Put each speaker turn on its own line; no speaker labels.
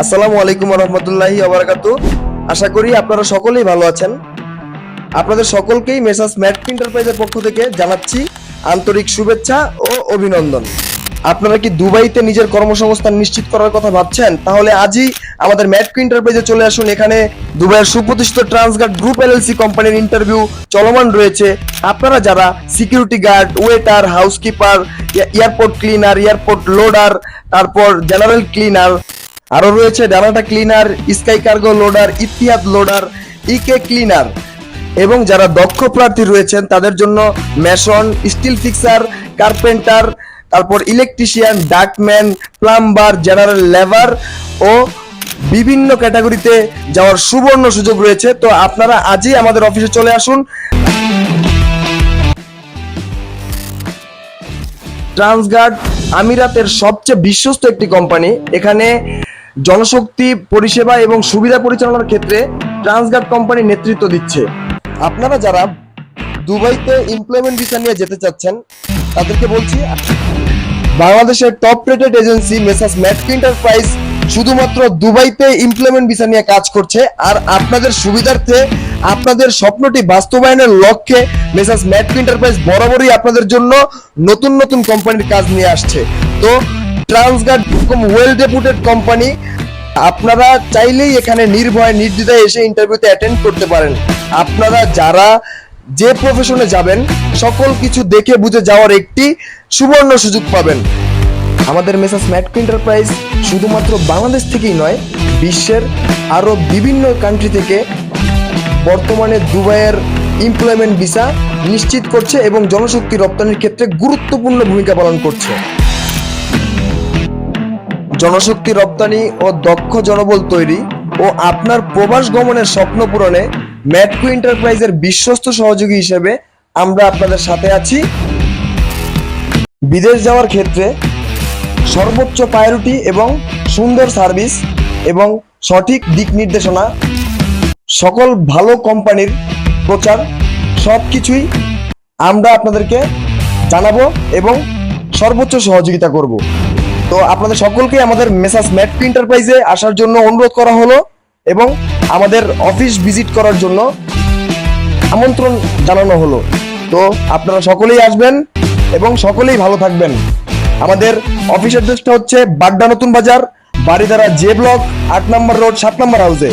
আসসালামু আলাইকুম ওয়া রাহমাতুল্লাহি ওয়া বারাকাতুহু। আশা করি আপনারা সকলেই ভালো আছেন। আপনাদের সকলকেই মেসার্স ম্যাট এন্টারপ্রাইজের পক্ষ থেকে জানাচ্ছি আন্তরিক শুভেচ্ছা ও অভিনন্দন। আপনারা কি দুবাইতে নিজের কর্মসংস্থান নিশ্চিত করার কথা ভাবছেন? তাহলে আজই আমাদের ম্যাট এন্টারপ্রাইজে চলে আসুন। এখানে দুবাইয়ের সুপ্রতিষ্ঠিত ট্রান্সগার্ড গ্রুপ এলএলসি কোম্পানির ইন্টারভিউ চলমান রয়েছে। আপনারা যারা security guard, waiter, housekeeper, airport cleaner, airport loader, তারপর জেনারেল ক্লিনার, আরো রয়েছে data cleaner, sky cargo loader, Etihad loader, EK cleaner, এবং যারা দক্ষ প্রার্থী রয়েছেন তাদের জন্য মেশন, স্টিল ফিক্সার, কার্পেন্টার, তারপর electrician, duct man, plumber, general labour ও বিভিন্ন ক্যাটাগরিতে যাওয়ার সুবর্ণ সুযোগ রয়েছে। তো আপনারা আজই আমাদের অফিসে চলে আসুন। ট্রান্সগার্ড আমিরাতের সবচেয়ে বিশ্বস্ত একটি কোম্পানি। এখানে জনশক্তি পরিষেবা এবং সুবিধা পরিচালনার ক্ষেত্রে ট্রান্সগার্ড কোম্পানি নেতৃত্ব দিচ্ছে। আপনারা যারা দুবাইতে এমপ্লয়মেন্ট ভিসা নিয়ে যেতে চাচ্ছেন তাদেরকে বলছি, বাংলাদেশের top rated agency messrs Mat Enterprise শুধুমাত্র দুবাইতে এমপ্লয়মেন্ট ভিসা নিয়ে কাজ করছে। আর আপনাদের সুবিধার্থে, আপনাদের স্বপ্নটি বাস্তবায়নের লক্ষ্যে মেসার্স ম্যাট এন্টারপ্রাইজ বরাবরই আপনাদের জন্য নতুন নতুন কোম্পানির কাজ নিয়ে আসছে। তো ট্রান্সগার্ড এরকম ওয়েল রেপুটেড কোম্পানি, আপনারা চাইলেই এখানে নির্ভয়ে নির্দ্বিধায় এসে ইন্টারভিউতে অ্যাটেন্ড করতে পারেন। আপনারা যারা যে প্রফেশনে যাবেন সকল কিছু দেখে বুঝে যাওয়ার একটি সুবর্ণ সুযোগ পাবেন। আমাদের মেসার্স ম্যাট এন্টারপ্রাইজ শুধুমাত্র বাংলাদেশ থেকেই নয়, বিশ্বের আরো বিভিন্ন কান্ট্রি থেকে বর্তমানে দুবাইয়ের এমপ্লয়মেন্ট ভিসা নিশ্চিত করছে এবং জনশক্তি রপ্তানির ক্ষেত্রে গুরুত্বপূর্ণ ভূমিকা পালন করছে। জনশক্তি রপ্তানি ও দক্ষ জনবল তৈরি ও আপনার প্রবাস গমনের স্বপ্ন পূরণে ম্যাটকো এন্টারপ্রাইজের বিশ্বস্ত সহযোগী হিসেবে আমরা আপনাদের সাথে আছি। বিদেশ যাওয়ার ক্ষেত্রে সর্বোচ্চ প্রায়োরিটি এবং সুন্দর সার্ভিস এবং সঠিক দিক নির্দেশনা, সকল ভালো কোম্পানির প্রচার, সব কিছুই আমরা আপনাদেরকে জানাবো এবং সর্বোচ্চ সহযোগিতা করব। তো আপনাদের সকলকে আমাদের মেসার্স ম্যাট এন্টারপ্রাইজে আসার জন্য অনুরোধ করা হলো এবং আমাদের অফিস ভিজিট করার জন্য আমন্ত্রণ জানানো হলো। তো আপনারা সকলেই আসবেন এবং সকলেই ভালো থাকবেন। আমাদের অফিস অ্যাড্রেসটা হচ্ছে বাড্ডা নতুন বাজার, বাড়িধারা জে ব্লক, 8 নম্বর রোড, 7 নম্বর হাউসে।